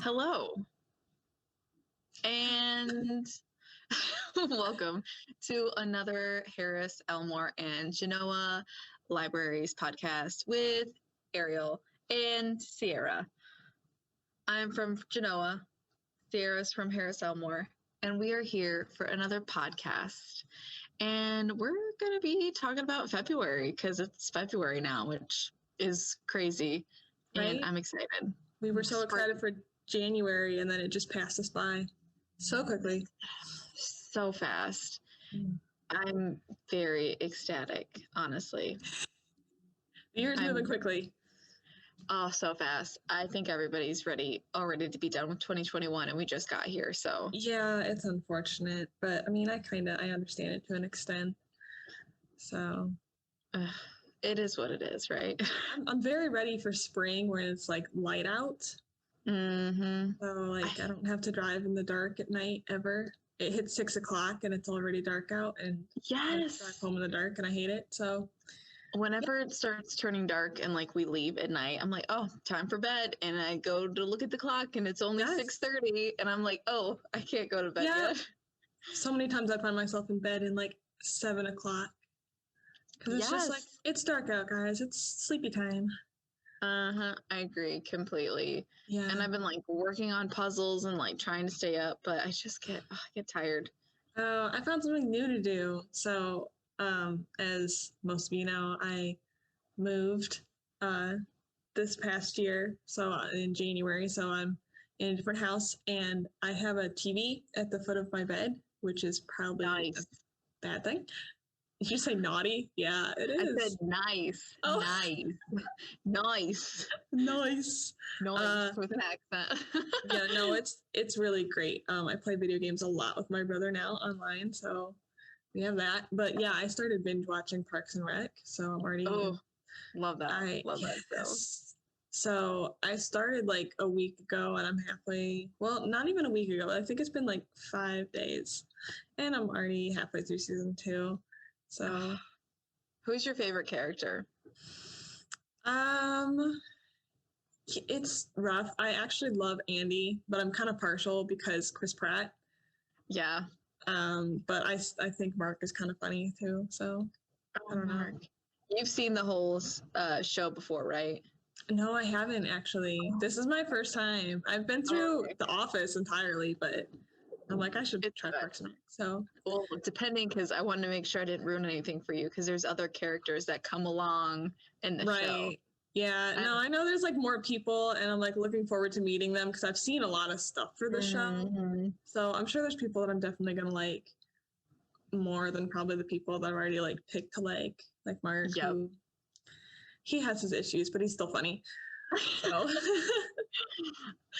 Hello, and welcome to another Harris-Elmore and Genoa Libraries podcast with Ariel and Sierra. I'm from Genoa, Sierra's from Harris-Elmore, and we are here for another podcast. And we're going to be talking about February because it's February now, which is crazy, right? And I'm excited. We were so excited for January, and then it just passed us by so quickly. So fast. I'm very ecstatic, honestly. The year's moving quickly. Oh, so fast. I think everybody's already to be done with 2021, and we just got here, so. Yeah, it's unfortunate, but I mean, I understand it to an extent. So. It is what it is, right? I'm very ready for spring when it's like light out. Mm-hmm. So like I don't have to drive in the dark at night ever. It hits 6 o'clock and it's already dark out, and yes, I drive home in the dark and I hate it. So whenever it starts turning dark and like we leave at night, I'm like, oh, time for bed, and I go to look at the clock and it's only 6:30, and I'm like, oh, I can't go to bed yet. So many times I find myself in bed in like 7 o'clock because it's just like it's dark out, guys. It's sleepy time. I agree completely. Yeah. And I've been like working on puzzles and like trying to stay up, but I just get tired. I found something new to do. So, as most of you know, I moved this past year, so in January. So I'm in a different house, and I have a TV at the foot of my bed, which is probably a bad thing. Did you say naughty? Yeah, it is. I said nice. Oh. Nice. Nice with an accent. Yeah, no, it's really great. I play video games a lot with my brother now online, so we have that. But yeah, I started binge watching Parks and Rec, so I'm already. Oh, love that. Love that show. So I started like a week ago, and I'm halfway. Well, not even a week ago. I think it's been like 5 days, and I'm already halfway through season 2. So, who's your favorite character? It's rough. I actually love Andy, but I'm kind of partial because Chris Pratt. Yeah. But I think Mark is kind of funny too. So I don't know. You've seen the whole show before, right? No, I haven't actually. This is my first time. I've been through The Office entirely, but I'm like, I should try Parks and Rec. So, well, depending, because I wanted to make sure I didn't ruin anything for you, because there's other characters that come along in the show. Yeah, no, I know there's like more people, and I'm like looking forward to meeting them because I've seen a lot of stuff for the show. So I'm sure there's people that I'm definitely gonna like more than probably the people that I've already like picked to like Mark. Yep. Who, he has his issues, but he's still funny. So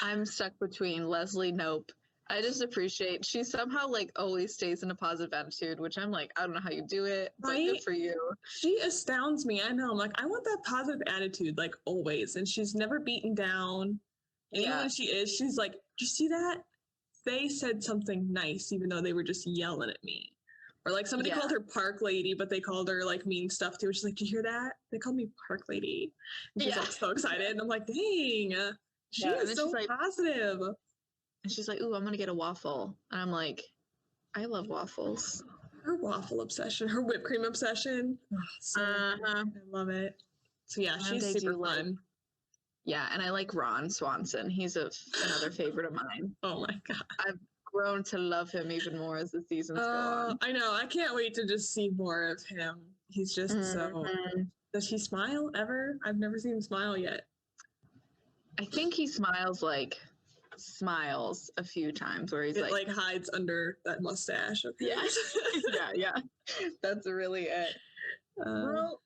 I'm stuck between Leslie Knope. I just appreciate she somehow like always stays in a positive attitude, which I'm like, I don't know how you do it, but good for you. She astounds me. I know. I'm like, I want that positive attitude like always, and she's never beaten down. And even when she is, she's like, "Do you see that? They said something nice, even though they were just yelling at me." Or like somebody called her Park Lady, but they called her like mean stuff too. She's like, "Do you hear that? They called me Park Lady." And she's like so excited. And I'm like, dang, she is so positive. And she's like, "Ooh, I'm gonna get a waffle." And I'm like, I love waffles. Her waffle obsession, her whipped cream obsession. I love it. So yeah, she's super fun. Yeah, and I like Ron Swanson. He's another favorite of mine. Oh my god. I've grown to love him even more as the seasons go on. I know. I can't wait to just see more of him. He's just so. Does he smile ever? I've never seen him smile yet. I think he smiles a few times where he's like hides under that mustache. Okay. Yeah. That's really it. Well,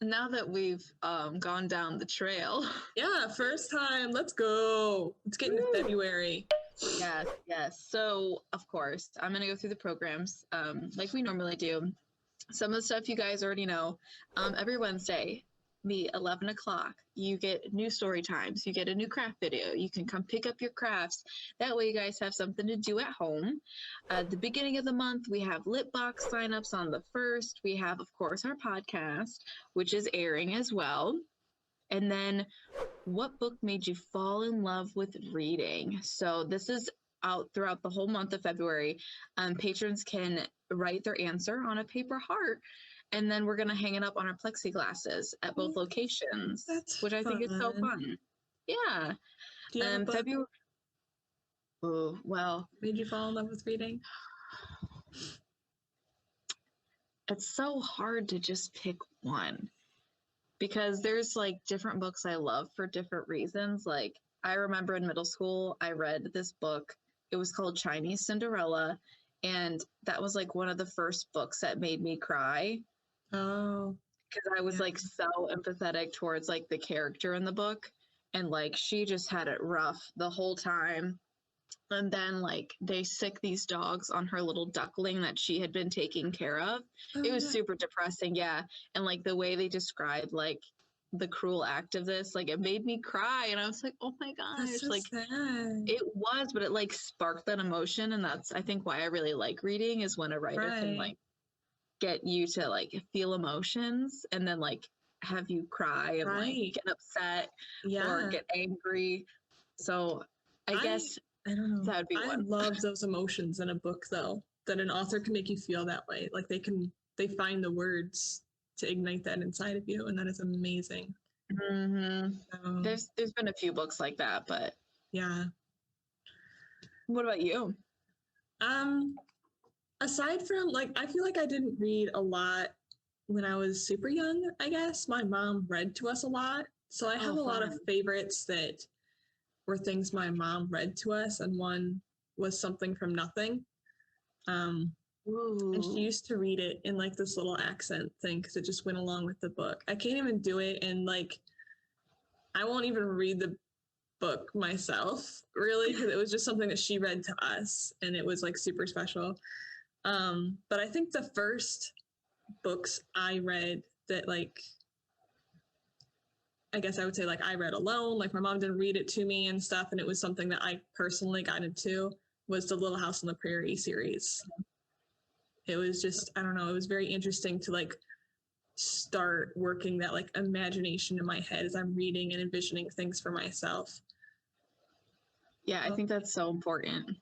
now that we've gone down the trail. Yeah, first time. Let's go. Let's get into February. Yes. So, of course, I'm going to go through the programs like we normally do. Some of the stuff you guys already know. Every Wednesday, be 11 o'clock. You get new story times. You get a new craft video. You can come pick up your crafts. That way you guys have something to do at home. At the beginning of the month, we have lit box signups on the 1st. We have, of course, our podcast, which is airing as well. And then what book made you fall in love with reading? So this is out throughout the whole month of February. Patrons can write their answer on a paper heart, and then we're going to hang it up on our plexiglasses at both locations, which I think is so fun. Yeah. Do you have a book February. Oh, well. made you fall in love with reading? It's so hard to just pick one because there's like different books I love for different reasons. Like I remember in middle school, I read this book. It was called Chinese Cinderella. And that was like one of the first books that made me cry. Oh. Because I was like so empathetic towards like the character in the book. And like she just had it rough the whole time. And then like they sick these dogs on her little duckling that she had been taking care of. It was super depressing. Yeah. And like the way they described like the cruel act of this, like it made me cry. And I was like, oh my gosh, That's so like sad. it was, but it like sparked that emotion. And that's, I think, why I really like reading is when a writer can like get you to like feel emotions and then like have you cry and like get upset or get angry. So I guess I don't know. that would be I one. love those emotions in a book though, that an author can make you feel that way. Like they find the words to ignite that inside of you, and that is amazing. Mm-hmm. There's been a few books like that, but yeah. What about you? Aside from like, I feel like I didn't read a lot when I was super young. I guess my mom read to us a lot, so I have a lot of favorites that were things my mom read to us, and one was Something from Nothing. And she used to read it in like this little accent thing because it just went along with the book. I can't even do it, and like I won't even read the book myself really because it was just something that she read to us, and it was like super special. But I think the first books I read that like I guess I would say like I read alone, like my mom didn't read it to me and stuff, and it was something that I personally got into, was the Little House on the Prairie series. It was just, I don't know, it was very interesting to like start working that like imagination in my head as I'm reading and envisioning things for myself. Yeah, I think that's so important.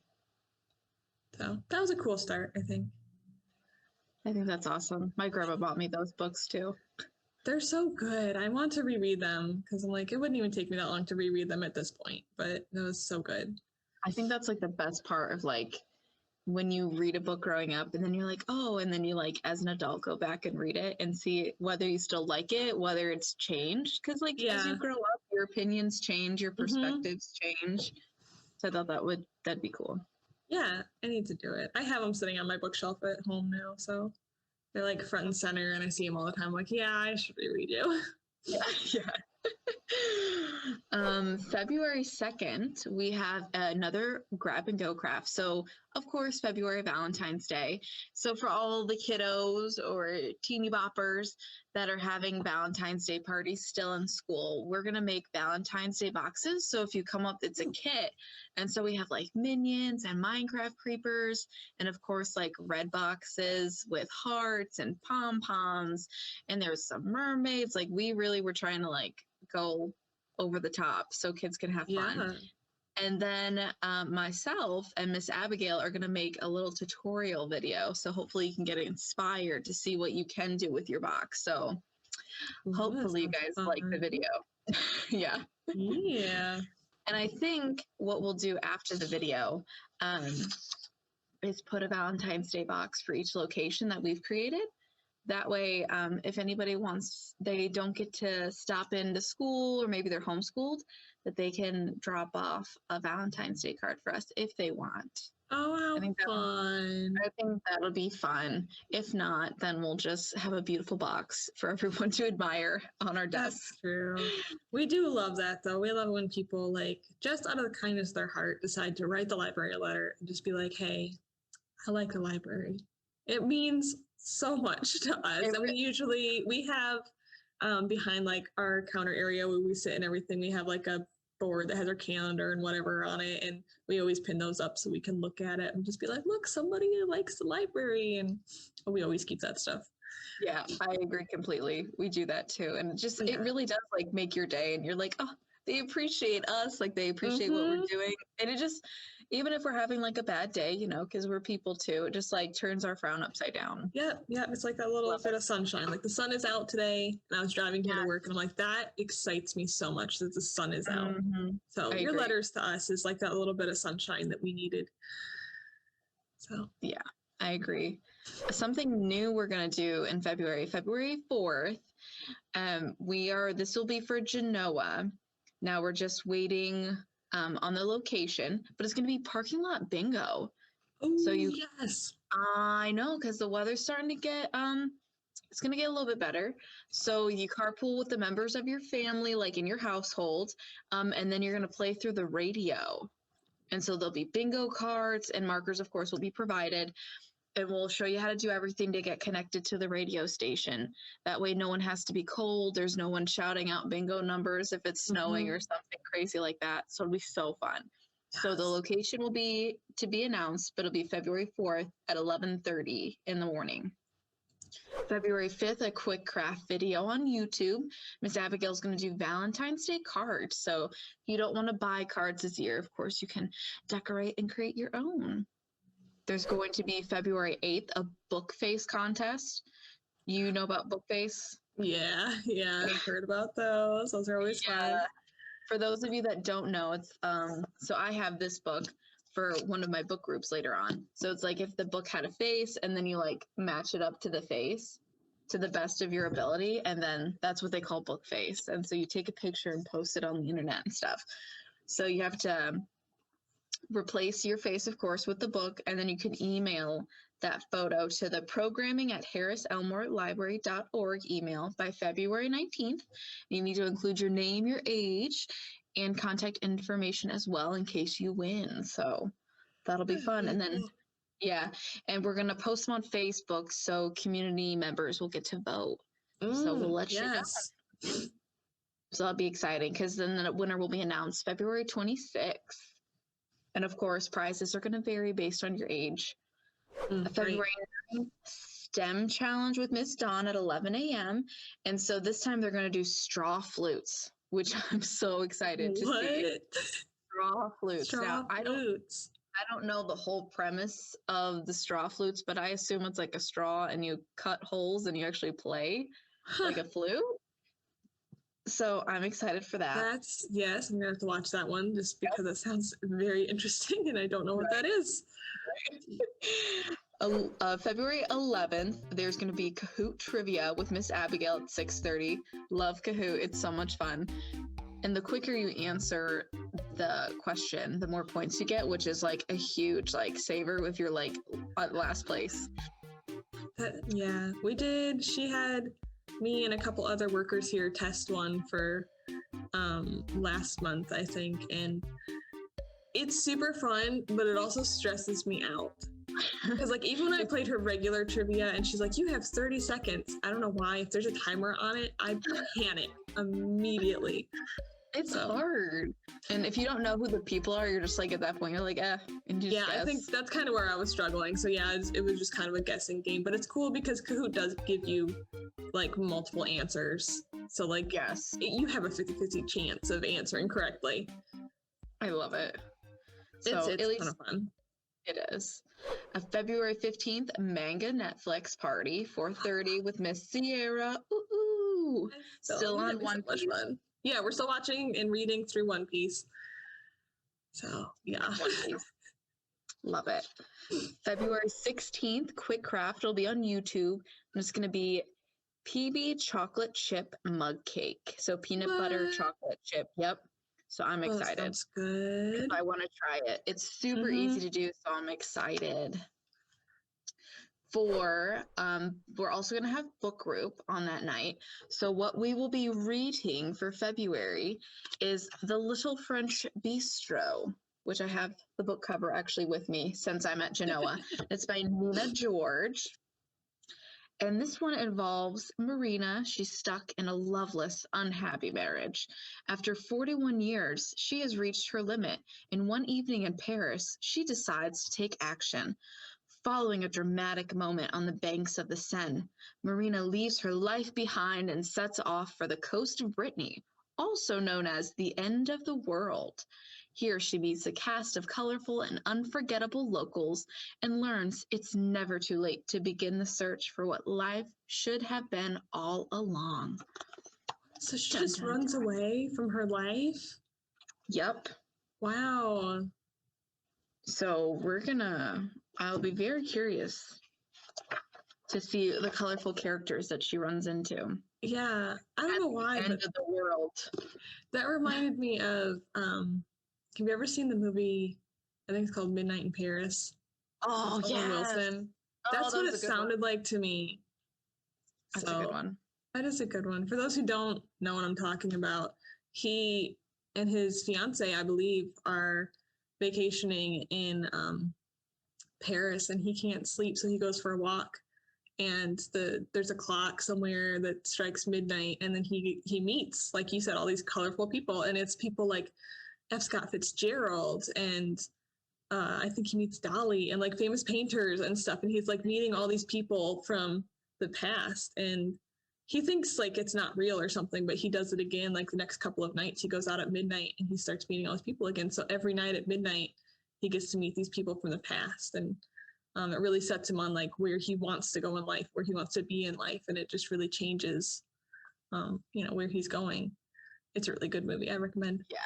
So that was a cool start, I think. I think that's awesome. My grandma bought me those books too. They're so good. I want to reread them because I'm like, it wouldn't even take me that long to reread them at this point, but it was so good. I think that's like the best part of like when you read a book growing up and then you're like, oh, and then you like as an adult go back and read it and see whether you still like it, whether it's changed. Because like as you grow up, your opinions change, your perspectives change. So I thought that'd be cool. Yeah, I need to do it. I have them sitting on my bookshelf at home now, so they're like front and center, and I see them all the time. I'm like, yeah, I should reread you. Yeah. February 2nd, we have another grab and go craft. So, of course, February, Valentine's Day. So, for all the kiddos or teeny boppers that are having Valentine's Day parties still in school, we're going to make Valentine's Day boxes. So, if you come up, it's a kit. And so, we have like minions and Minecraft creepers, and of course, like red boxes with hearts and pom poms. And there's some mermaids. Like, we really were trying to like go over the top so kids can have fun. And then myself and Miss Abigail are going to make a little tutorial video, so hopefully you can get inspired to see what you can do with your box. So hopefully you guys like the video. Yeah And I think what we'll do after the video is put a Valentine's Day box for each location that we've created. That way, if anybody wants, they don't get to stop into school or maybe they're homeschooled, that they can drop off a Valentine's Day card for us if they want. Oh, how fun. I think that'll be fun. If not, then we'll just have a beautiful box for everyone to admire on our desk. That's true. We do love that, though. We love when people, like, just out of the kindness of their heart, decide to write the library a letter and just be like, hey, I like the library. It means so much to us. And we have behind like our counter area where we sit and everything. We have like a board that has our calendar and whatever on it, and we always pin those up so we can look at it and just be like, look, somebody likes the library, and we always keep that stuff. Yeah, I agree completely. We do that too. And it really does like make your day, and you're like, oh, they appreciate us, like they appreciate what we're doing. And it just, even if we're having like a bad day, you know, because we're people too, it just like turns our frown upside down. Yeah, it's like that little bit of sunshine. Like the sun is out today, and I was driving here to work, and I'm like, that excites me so much that the sun is out. So your letters to us is like that little bit of sunshine that we needed. So yeah, I agree. Something new we're going to do in February 4th. This will be for Genoa. Now we're just waiting on the location, but it's going to be parking lot bingo. Oh, so yes. I know, because the weather's starting to get, it's going to get a little bit better. So you carpool with the members of your family, like in your household, and then you're going to play through the radio. And so there'll be bingo cards, and markers, of course, will be provided. And we'll show you how to do everything to get connected to the radio station. That way no one has to be cold. There's no one shouting out bingo numbers if it's snowing or something crazy like that. So it'll be so fun. Yes. So the location will be to be announced, but it'll be February 4th at 11:30 in the morning. February 5th, a quick craft video on YouTube. Miss Abigail's going to do Valentine's Day cards. So if you don't want to buy cards this year, of course, you can decorate and create your own. There's going to be February 8th, a book face contest. You know about book face? Yeah, I've heard about those. Those are always fun. For those of you that don't know, it's so I have this book for one of my book groups later on. So it's like if the book had a face, and then you like match it up to the face to the best of your ability, and then that's what they call book face. And so you take a picture and post it on the internet and stuff. So you have to replace your face, of course, with the book, and then you can email that photo to the programming@Harris-Elmore-Library.org email by February 19th. You need to include your name, your age, and contact information as well in case you win. So that'll be fun. And then, and we're going to post them on Facebook so community members will get to vote. So we'll let you know. So that'll be exciting, because then the winner will be announced February 26th. And of course, prizes are going to vary based on your age. February 9th, STEM challenge with Miss Dawn at 11 a.m. And so this time they're going to do straw flutes, which I'm so excited to see. Straw flutes. I don't know the whole premise of the straw flutes, but I assume it's like a straw and you cut holes and you actually play like a flute. So I'm excited for that. Yes, I'm going to have to watch that one just because it sounds very interesting and I don't know what that is. February 11th, there's going to be Kahoot trivia with Miss Abigail at 6:30. Love Kahoot. It's so much fun. And the quicker you answer the question, the more points you get, which is like a huge like saver if you're like at last place. We did. She had me and a couple other workers here test one for last month, I think, and it's super fun, but it also stresses me out because like even when I played her regular trivia and she's like, you have 30 seconds, I don't know why, if there's a timer on it, I panic immediately. It's hard, and if you don't know who the people are, you're just like at that point you're like and you just guess. I think that's kind of where I was struggling. So it was just kind of a guessing game, but it's cool because Kahoot does give you like multiple answers, so like you have a 50-50 chance of answering correctly. I love it. So it's kind of fun. It is. February 15th, Manga Netflix party, 4:30 with Miss Sierra. Ooh. Still on One Piece. Fun. Yeah, we're still watching and reading through One Piece. So, yeah. One Piece. Love it. February 16th, Quick Craft will be on YouTube. And it's going to be PB chocolate chip mug cake. So peanut butter chocolate chip. Yep. So I'm excited. Sounds good. I want to try it. It's super easy to do, so I'm excited. We're also going to have book group on that night. So what we will be reading for February is The Little French Bistro, which I have the book cover actually with me since I'm at Genoa. It's by Nina George. And this one involves Marina. She's stuck in a loveless, unhappy marriage. After 41 years, she has reached her limit. And one evening in Paris, she decides to take action. Following a dramatic moment on the banks of the Seine, Marina leaves her life behind and sets off for the coast of Brittany, also known as the end of the world. Here she meets a cast of colorful and unforgettable locals and learns it's never too late to begin the search for what life should have been all along. So she just runs away from her life? Yep. Wow. So I'll be very curious to see the colorful characters that she runs into. Yeah, I don't know why. End of the world. That reminded me of, have you ever seen the movie, I think it's called Midnight in Paris? Oh, yeah. Wilson. That's what it sounded like to me. That's a good one. That is a good one. For those who don't know what I'm talking about, he and his fiance, I believe, are vacationing in Paris, and he can't sleep, so he goes for a walk. And there's a clock somewhere that strikes midnight, and then he meets, like you said, all these colorful people, and it's people like F. Scott Fitzgerald, and I think he meets Dali, and like famous painters and stuff, and he's like meeting all these people from the past, and he thinks like it's not real or something, but he does it again. Like the next couple of nights, he goes out at midnight and he starts meeting all these people again. So every night at midnight, he gets to meet these people from the past, and it really sets him on like where he wants to go in life, where he wants to be in life, and it just really changes, where he's going. It's a really good movie. I recommend. Yeah.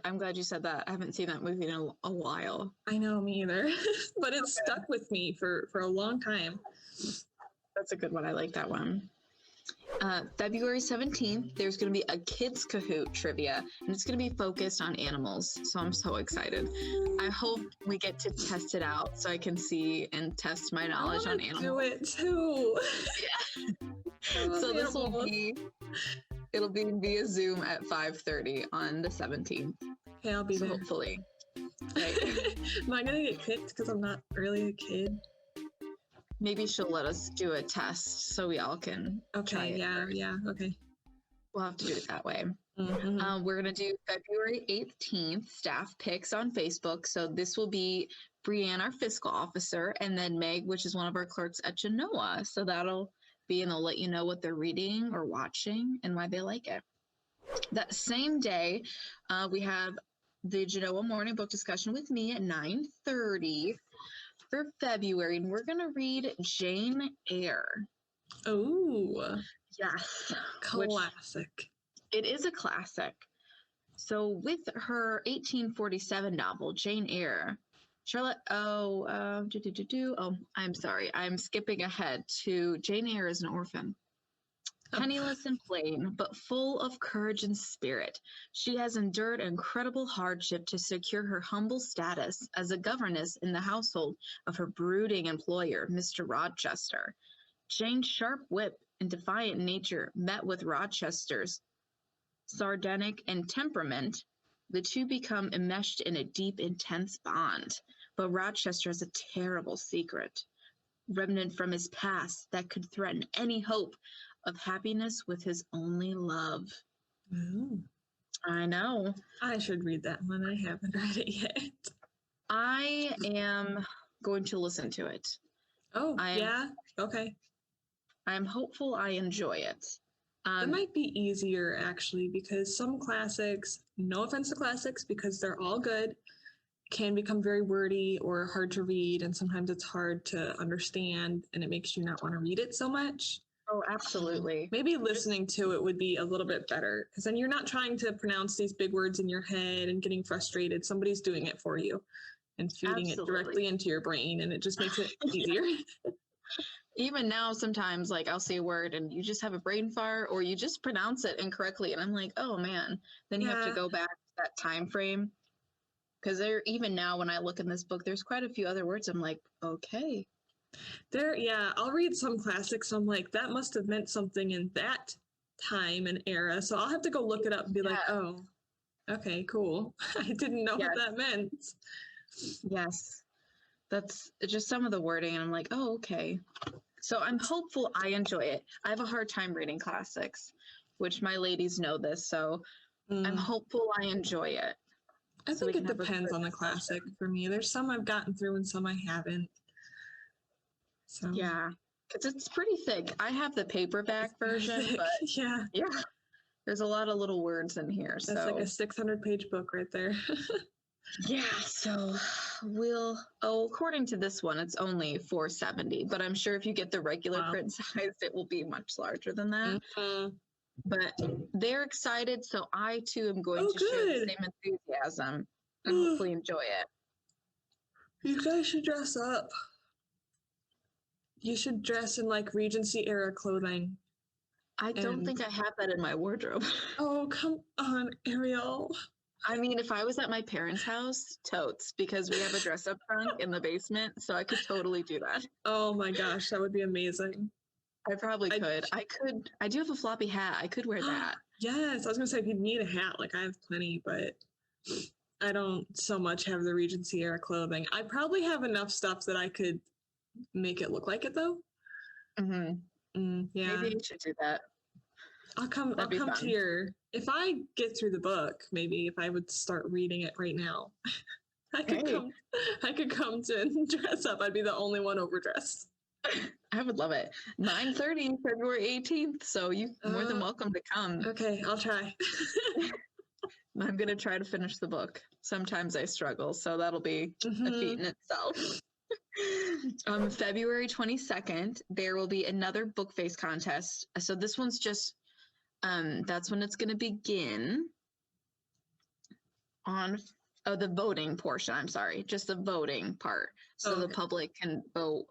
I'm glad you said that. I haven't seen that movie in a while. I know, me either. But it stuck with me for a long time. That's a good one. I like that one. February 17th, there's going to be a kids Kahoot trivia, and it's going to be focused on animals. So I'm so excited. I hope we get to test it out so I can see and test my knowledge on animals. Do it too. Yeah. So this it'll be via Zoom at 5:30 on the 17th. Okay, I'll be there. Hopefully. Right. Am I going to get kicked because I'm not really a kid? Maybe she'll let us do a test so we all can try it. Yeah, okay. We'll have to do it that way. Mm-hmm. We're going to do February 18th staff picks on Facebook. So this will be Brianne, our fiscal officer, and then Meg, which is one of our clerks at Genoa. So that'll be, and they'll let you know what they're reading or watching and why they like it. That same day, we have the Genoa morning book discussion with me at 9:30 for February, and we're going to read Jane Eyre. Oh, yes. Classic. It is a classic. So with her 1847 novel, Jane Eyre, Charlotte, I'm sorry. I'm skipping ahead to Jane Eyre is an orphan. Penniless and plain, but full of courage and spirit, she has endured incredible hardship to secure her humble status as a governess in the household of her brooding employer, Mr. Rochester. Jane's sharp wit and defiant nature met with Rochester's sardonic and temperament. The two become enmeshed in a deep, intense bond. But Rochester has a terrible secret, remnant from his past, that could threaten any hope of happiness with his only love. Ooh. I know. I should read that one. I haven't read it yet. I am going to listen to it. Oh, yeah? Okay. I'm hopeful I enjoy it. It might be easier, actually, because some classics, no offense to classics, because they're all good, can become very wordy or hard to read, and sometimes it's hard to understand, and it makes you not want to read it so much. Oh, absolutely. Maybe listening to it would be a little bit better, because then you're not trying to pronounce these big words in your head and getting frustrated. Somebody's doing it for you and feeding it directly into your brain, and it just makes it easier. Even now, sometimes, like, I'll see a word and you just have a brain fart or you just pronounce it incorrectly, and I'm like, oh, man. Then you have to go back to that time frame. Because even now, when I look in this book, there's quite a few other words. I'm like, okay. I'll read some classics. I'm like, that must have meant something in that time and era. So I'll have to go look it up and be like, oh, okay, cool. I didn't know what that meant. Yes. That's just some of the wording. And I'm like, oh, okay. So I'm hopeful I enjoy it. I have a hard time reading classics, which my ladies know this, so I'm hopeful I enjoy it. I think it depends on the classic for me. There's some I've gotten through and some I haven't. So yeah, because it's pretty thick. I have the paperback version, but yeah, there's a lot of little words in here. That's like a 600-page book right there. Yeah, so according to this one, it's only $4.70, but I'm sure if you get the regular print size, it will be much larger than that. But they're excited, so I too am going to share the same enthusiasm and hopefully enjoy it. You guys should dress up. You should dress in like Regency era clothing. I don't think I have that in my wardrobe. Oh, come on, Ariel. I mean, if I was at my parents' house, totes, because we have a dress-up trunk in the basement, so I could totally do that. Oh my gosh, that would be amazing. I probably could. I do have a floppy hat. I could wear that. Yes, I was going to say if you'd need a hat, like I have plenty, but I don't so much have the Regency era clothing. I probably have enough stuff that I could make it look like it, though. Yeah. Maybe you should do that. I'll come to your, if I get through the book, maybe if I would start reading it right now, I could come to dress up. I'd be the only one overdressed. I would love it. 9:30, February 18th. So you're more than welcome to come. Okay, I'll try. I'm going to try to finish the book. Sometimes I struggle, so that'll be a feat in itself. February 22nd, there will be another book face contest. So this one's just, that's when it's going to begin on the voting portion. I'm sorry, just the voting part. So the public can vote.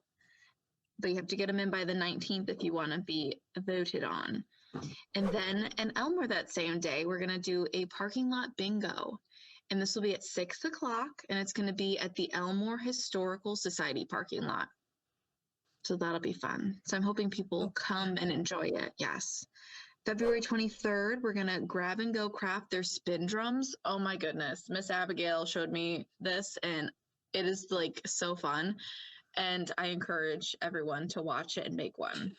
But you have to get them in by the 19th if you want to be voted on. And then in Elmore that same day, we're going to do a parking lot bingo. And this will be at 6 o'clock, and it's going to be at the Elmore Historical Society parking lot. So that'll be fun. So I'm hoping people come and enjoy it. Yes. February 23rd, we're going to grab and go craft their spin drums. Oh my goodness. Miss Abigail showed me this, and it is like so fun. And I encourage everyone to watch it and make one.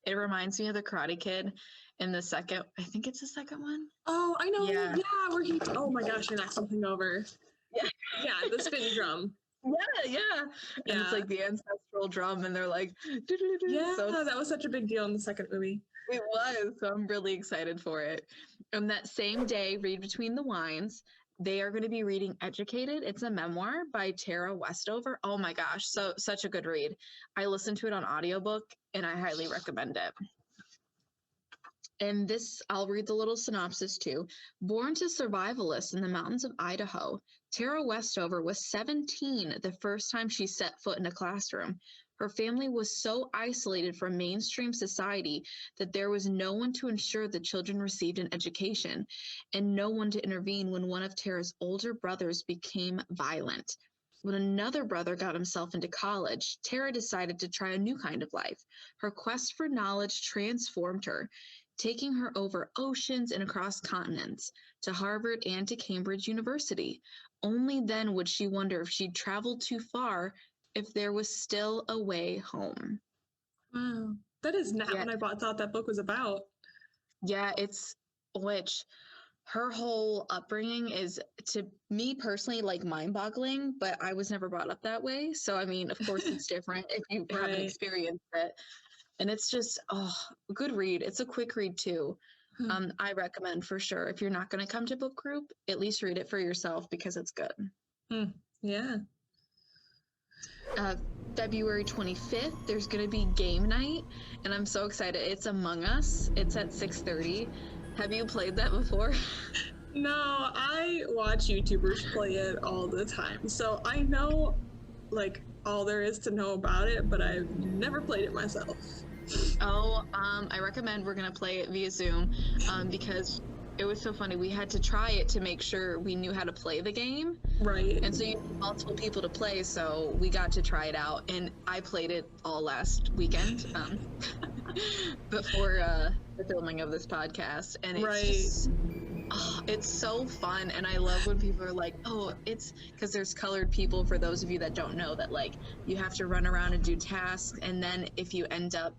It reminds me of the Karate Kid in the second, I think it's the second one. Oh, I know. Yeah, where he, oh my gosh, I knocked something over. Yeah, the spin drum. Yeah. And it's like the ancestral drum, and they're like, yeah, so that was such a big deal in the second movie. It was, so I'm really excited for it. And that same day, Read Between the Wines, they are going to be reading Educated. It's a memoir by Tara Westover. Oh my gosh, such a good read. I listened to it on audiobook, and I highly recommend it. And this, I'll read the little synopsis too. Born to survivalists in the mountains of Idaho, Tara Westover was 17 the first time she set foot in a classroom. Her family was so isolated from mainstream society that there was no one to ensure the children received an education, and no one to intervene when one of Tara's older brothers became violent. When another brother got himself into college, Tara decided to try a new kind of life. Her quest for knowledge transformed her, taking her over oceans and across continents, to Harvard and to Cambridge University. Only then would she wonder if she'd traveled too far, if there was still a way home. Wow. That is not what I thought that book was about. Yeah, which her whole upbringing is, to me personally, like mind-boggling, but I was never brought up that way. So, I mean, of course it's different if you haven't experienced it. And it's just, a good read. It's a quick read too. I recommend for sure. If you're not going to come to book group, at least read it for yourself because it's good. Yeah. February 25th, there's going to be game night, and I'm so excited. It's Among Us. It's at 6:30. Have you played that before? No, I watch YouTubers play it all the time. So I know, like, all there is to know about it, but I've never played it myself. I recommend we're going to play it via Zoom because it was so funny. We had to try it to make sure we knew how to play the game. Right. And so you need multiple people to play, so we got to try it out. And I played it all last weekend before the filming of this podcast. And it's just, It's so fun, and I love when people are like, oh, it's because there's colored people, for those of you that don't know, that like you have to run around and do tasks, and then if you end up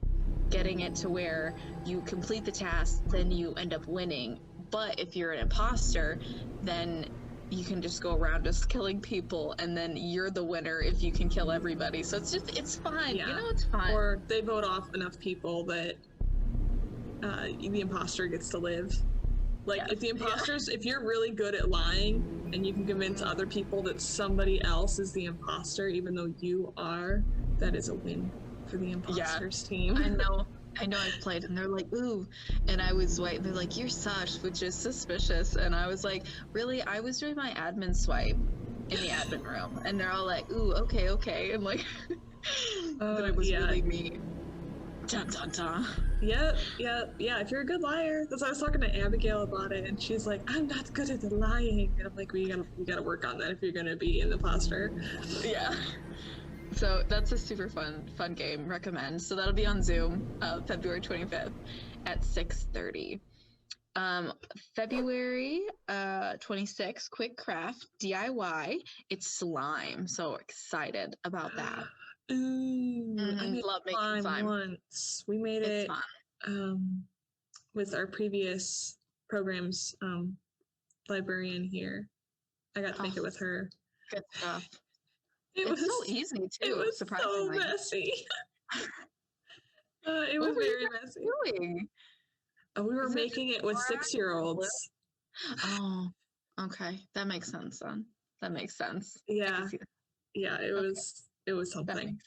getting it to where you complete the task, then you end up winning. But if you're an imposter, then you can just go around just killing people, and then you're the winner if you can kill everybody. So it's fun. Yeah. You know, it's fun. Or they vote off enough people that the imposter gets to live. Like, if the imposters, if you're really good at lying and you can convince other people that somebody else is the imposter, even though you are, that is a win for the imposters team. I know I've played, and they're like, ooh, and I was white. They're like, you're sus, which is suspicious. And I was like, really? I was doing my admin swipe in the admin room, and they're all like, ooh, okay. I'm like, but it was really me. Dun, dun, dun. Yeah. If you're a good liar, that's why I was talking to Abigail about it, and she's like, I'm not good at lying, and I'm like, we gotta work on that if you're gonna be an imposter. Yeah. So that's a super fun game. Recommend. So that'll be on Zoom, February 25th at 6:30. February 26th, quick craft DIY. It's slime. So excited about that. Ooh, I made love making slime once. We made it's it fun. With our previous programs librarian here. I got to make it with her. Good stuff. It was so easy too. It was surprisingly. so messy. It was very messy. Doing? We were making it with 6-year-olds. Oh, okay. That makes sense then. That makes sense. Yeah. It was something. That makes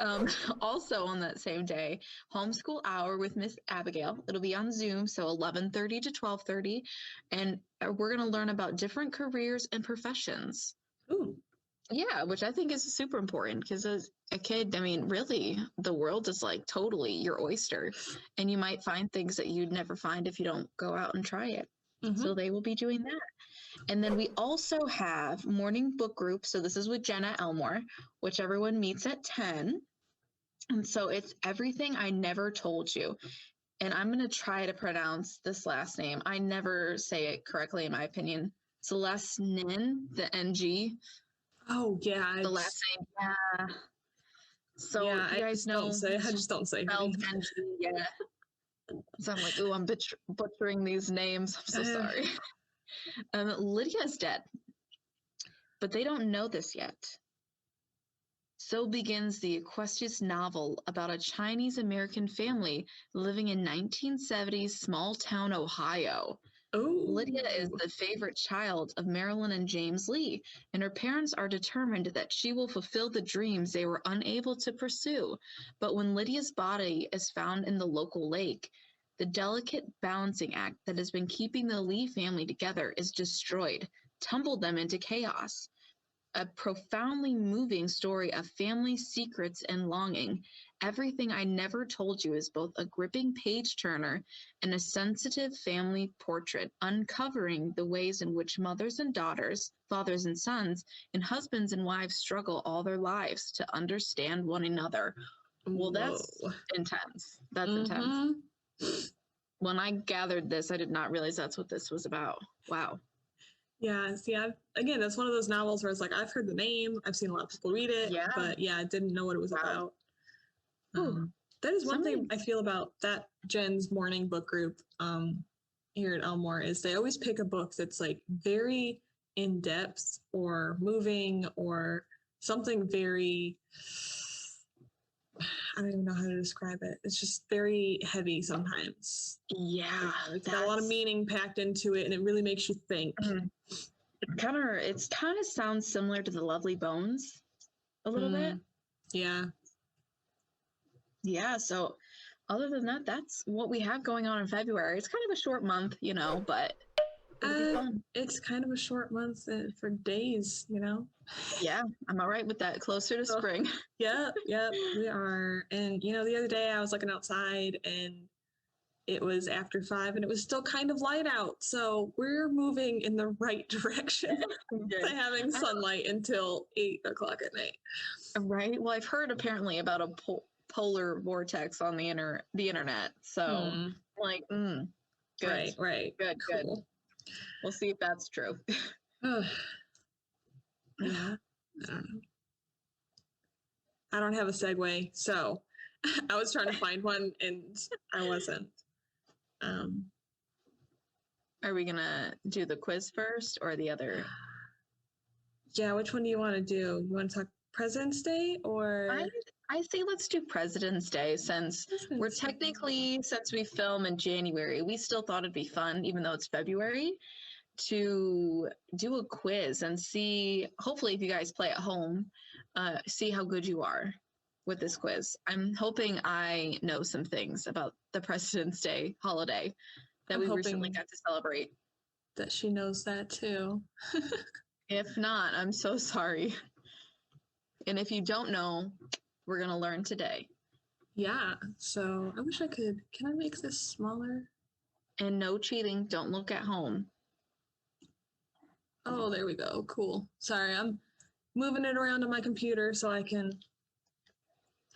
sense. Also on that same day, homeschool hour with Miss Abigail. It'll be on Zoom, so 11:30 to 12:30, and we're going to learn about different careers and professions. Ooh. Yeah, which I think is super important, because as a kid, I mean, really, the world is like totally your oyster, and you might find things that you'd never find if you don't go out and try it. Mm-hmm. So they will be doing that. And then we also have morning book group. So this is with Harris-Elmore, which everyone meets at 10. And so it's Everything I Never Told You. And I'm going to try to pronounce this last name. I never say it correctly, in my opinion. Celeste Nin, the NG. Oh, yeah. The last name, yeah. So you guys know. I just don't say NG, yeah. So I'm like, ooh, I'm butchering these names. I'm so sorry. Lydia is dead, but they don't know this yet. So begins the Equestius novel about a Chinese-American family living in 1970s small-town Ohio. Ooh. Lydia is the favorite child of Marilyn and James Lee, and her parents are determined that she will fulfill the dreams they were unable to pursue. But when Lydia's body is found in the local lake, the delicate balancing act that has been keeping the Lee family together is destroyed, tumbled them into chaos. A profoundly moving story of family secrets and longing. Everything I Never Told You is both a gripping page-turner and a sensitive family portrait, uncovering the ways in which mothers and daughters, fathers and sons, and husbands and wives struggle all their lives to understand one another. Well, that's intense. That's intense. When I gathered this, I did not realize that's what this was about. Wow. Yeah, see, again, that's one of those novels where it's like, I've heard the name, I've seen a lot of people read it, but I didn't know what it was about. That is one thing I feel about that Jen's morning book group here at Elmore, is they always pick a book that's like very in-depth or moving or something very, I don't even know how to describe it. It's just very heavy sometimes. Yeah. It's got a lot of meaning packed into it, and it really makes you think. It kind of sounds similar to The Lovely Bones a little bit. Yeah. Yeah, so other than that, that's what we have going on in February. It's kind of a short month, but it'll be fun. It's kind of a short month for days, Yeah, I'm all right with that. Closer to spring. Yeah, we are. And, the other day I was looking outside and it was after 5 and it was still kind of light out. So we're moving in the right direction to having sunlight until 8 o'clock at night. Right. Well, I've heard apparently about a polar vortex on the internet. So good. Right. Good. Cool. We'll see if that's true. Yeah, I don't know. I don't have a segue, so I was trying to find one and I wasn't. Are we gonna do the quiz first or the other? Yeah, which one do you want to do? You want to talk President's Day or? I say let's do President's Day since we're technically, since we film in January, we still thought it'd be fun, even though it's February, to do a quiz and see, hopefully if you guys play at home, see how good you are with this quiz. I'm hoping I know some things about the President's Day holiday that we recently got to celebrate. That she knows that too. If not, I'm so sorry. And if you don't know, we're going to learn today. Yeah, so I wish I could. Can I make this smaller? And no cheating. Don't look at home. Oh, there we go. Cool. Sorry, I'm moving it around on my computer so I can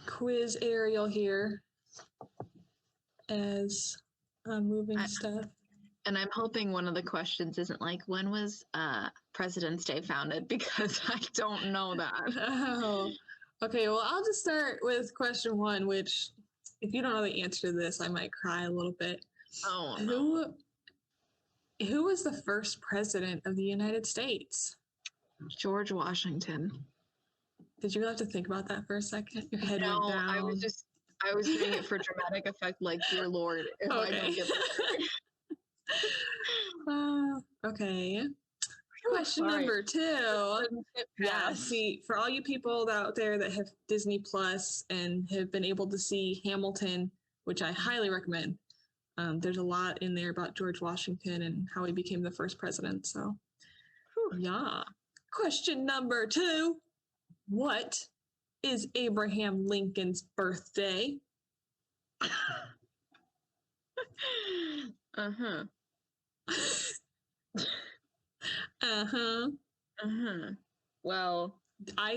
quiz Ariel here as I'm moving stuff. And I'm hoping one of the questions isn't like, when was President's Day founded? Because I don't know that. Oh, okay. Well, I'll just start with question one, which if you don't know the answer to this, I might cry a little bit. Oh, no. Who was the first president of the United States? George Washington. Did you have to think about that for a second? Your head went down. I was doing it for dramatic effect, like, dear Lord, if I don't get that. Okay. Question number 2. Yeah, see, for all you people out there that have Disney Plus and have been able to see Hamilton, which I highly recommend, there's a lot in there about George Washington and how he became the first president. So, yeah. Question number 2. What is Abraham Lincoln's birthday? Uh-huh. Uh-huh. Uh-huh. Well,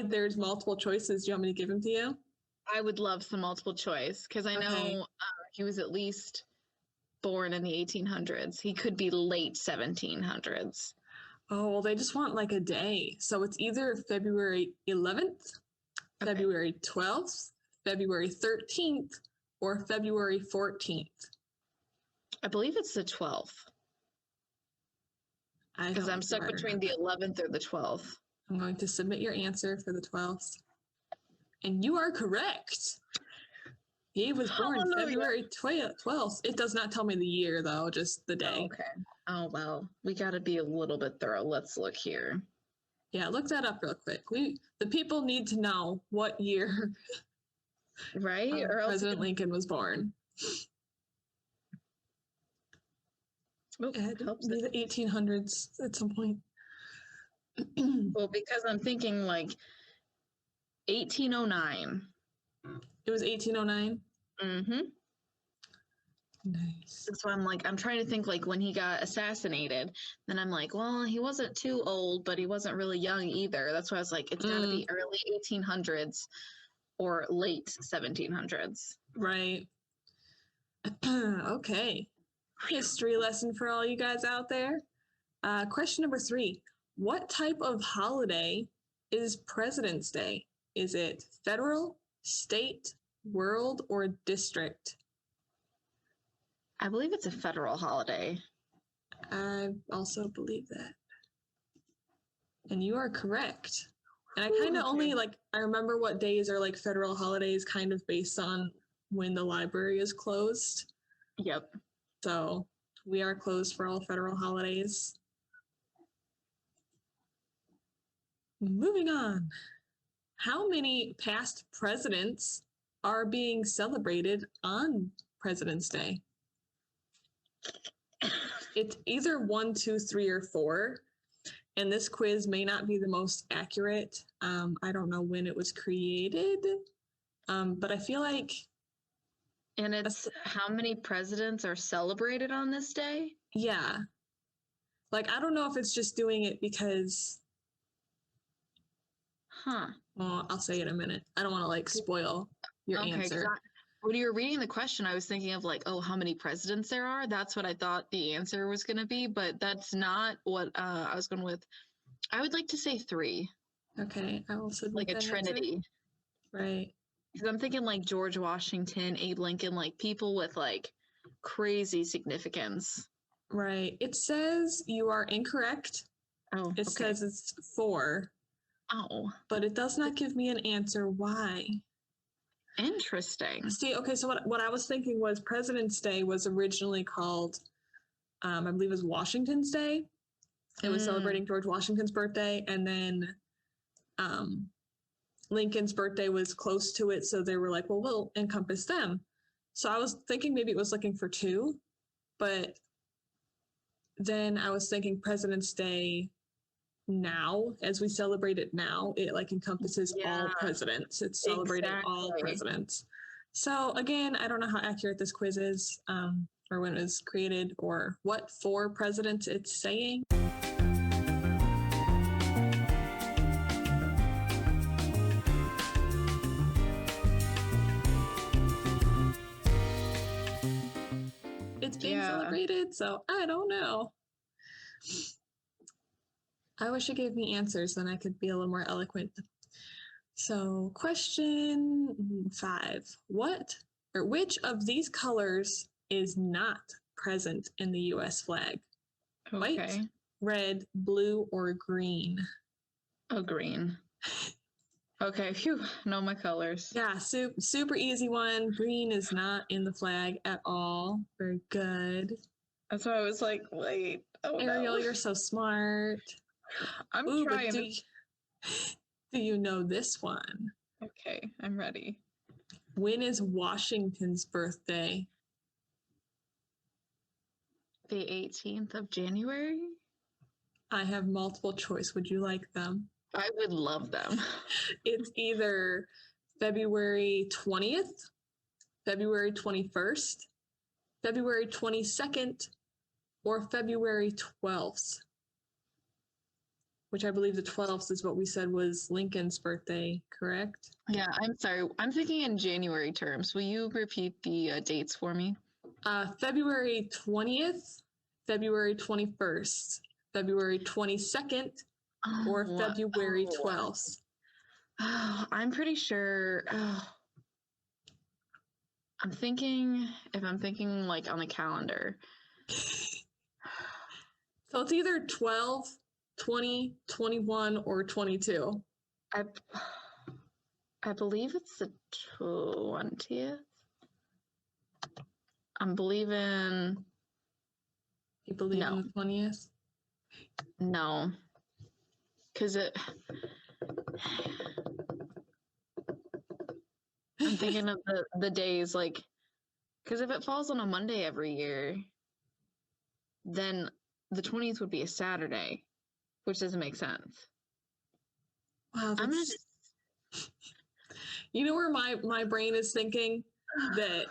there's multiple choices. Do you want me to give them to you? I would love some multiple choice because I know he was at least born in the 1800s. He could be late 1700s. Oh, well, they just want like a day. So it's either February 11th, February 12th, February 13th, or February 14th. I believe it's the 12th. Because I'm stuck between the 11th or the 12th. I'm going to submit your answer for the 12th. And you are correct. He was born February 12th. It does not tell me the year, though, just the day. Oh, okay. Oh, well, we got to be a little bit thorough. Let's look here. Yeah, look that up real quick. The people need to know what year right? or President Lincoln was born. It had to be the 1800s at some point. Well, because I'm thinking like 1809. It was 1809? Mm-hmm. Nice. So I'm trying to think like when he got assassinated. Then I'm like, well, he wasn't too old, but he wasn't really young either. That's why I was like, it's got to be early 1800s or late 1700s. Right. Okay. History lesson for all you guys out there. Question number 3. What type of holiday is President's Day? Is it federal, state, world, or district? I believe it's a federal holiday. I also believe that. And you are correct. And I kind of I remember what days are like federal holidays kind of based on when the library is closed. Yep. So we are closed for all federal holidays. Moving on. How many past presidents are being celebrated on President's Day? It's either 1, 2, 3, or 4. And this quiz may not be the most accurate. I don't know when it was created. But I feel like... And it's how many presidents are celebrated on this day? Yeah. Like, I don't know if it's just doing it because... Huh. Well, I'll say it in a minute. I don't want to, spoil your answer. when you were reading the question, I was thinking of like, oh, how many presidents there are. That's what I thought the answer was going to be, but that's not what I was going with. I would like to say 3. Okay, I also like a trinity. Answer. Right. Because I'm thinking like George Washington, Abe Lincoln, like people with like crazy significance. Right. It says you are incorrect. Oh, it says it's 4. Oh. But it does not give me an answer why. Interesting. See, okay, so what I was thinking was President's Day was originally called, I believe it was Washington's Day. It was celebrating George Washington's birthday, and then Lincoln's birthday was close to it, so they were like, well, we'll encompass them. So I was thinking maybe it was looking for 2, but then I was thinking President's Day now, as we celebrate it now, it like encompasses all presidents. It's celebrating all presidents. So again, I don't know how accurate this quiz is, or when it was created, or what 4 presidents it's saying. It's being celebrated, so I don't know. I wish it gave me answers, then I could be a little more eloquent. So question 5. Which of these colors is not present in the US flag? Okay. White, red, blue, or green? Oh, green. Okay, phew, know my colors. Yeah, super easy one. Green is not in the flag at all. Very good. That's why I was like, wait. Oh, Ariel, you're so smart. I'm trying. Do you know this one? Okay, I'm ready. When is Washington's birthday? The 18th of January? I have multiple choice. Would you like them? I would love them. It's either February 20th, February 21st, February 22nd, or February 12th. Which I believe the 12th is what we said was Lincoln's birthday, correct? Yeah, I'm sorry. I'm thinking in January terms. Will you repeat the dates for me? February 20th, February 21st, February 22nd, or February 12th. Oh, I'm pretty sure. I'm thinking like on the calendar. So it's either 12, 20, 21, or 22. I believe it's the 20th. I'm believing. You believe in the 20th? No. Because I'm thinking of the days, like, because if it falls on a Monday every year, then the 20th would be a Saturday, which doesn't make sense. Wow, I'm gonna just... You know where my brain is thinking that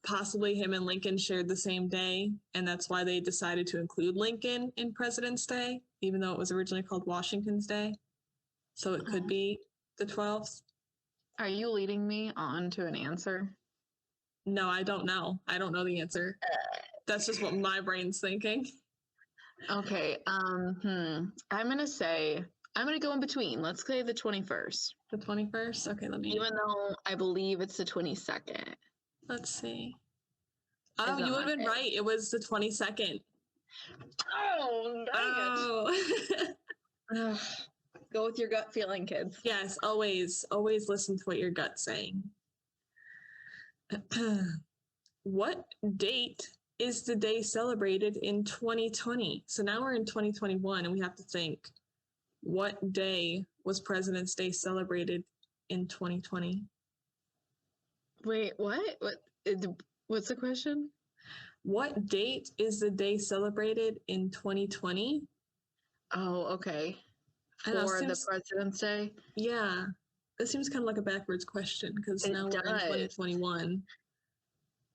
possibly him and Lincoln shared the same day, and that's why they decided to include Lincoln in President's Day, even though it was originally called Washington's Day. So it could be the 12th. Are you leading me on to an answer? No, I don't know. I don't know the answer. That's just what my brain's thinking. Okay. I'm gonna go in between. Let's say the 21st. The 21st? Okay, let me. Even though I believe it's the 22nd. Let's see. Oh, you would have been right. It was the 22nd. Oh, dang it. Go with your gut feeling, kids. Yes, always listen to what your gut's saying. What date is the day celebrated in 2020? So now we're in 2021 and we have to think, what day was President's Day celebrated in 2020? Wait, what? What's the question? What date is the day celebrated in 2020? Oh, okay. For the President's Day? Yeah. It seems kind of like a backwards question because now we're in 2021.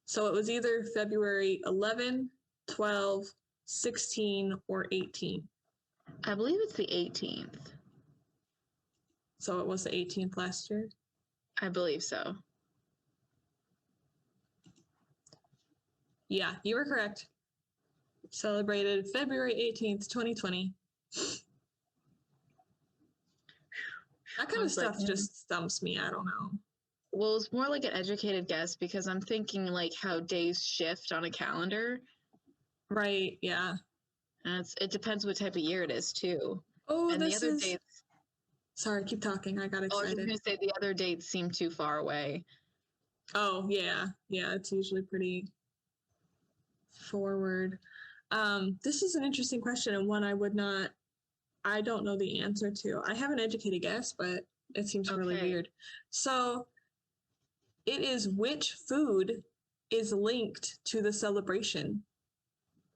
So it was either February 11, 12, 16, or 18. I believe it's the 18th. So it was the 18th last year? I believe so. Yeah, you were correct. Celebrated February 18th, 2020. That kind of stuff just stumps me. I don't know. Well, it's more like an educated guess because I'm thinking like how days shift on a calendar. Right, yeah. And it depends what type of year it is too. Oh, and the other dates. Sorry, keep talking. I got excited. I was just going to say the other dates seem too far away. Oh, yeah. Yeah, it's usually pretty forward. This is an interesting question and one I don't know the answer to. I have an educated guess, but it seems really weird. So it is which food is linked to the celebration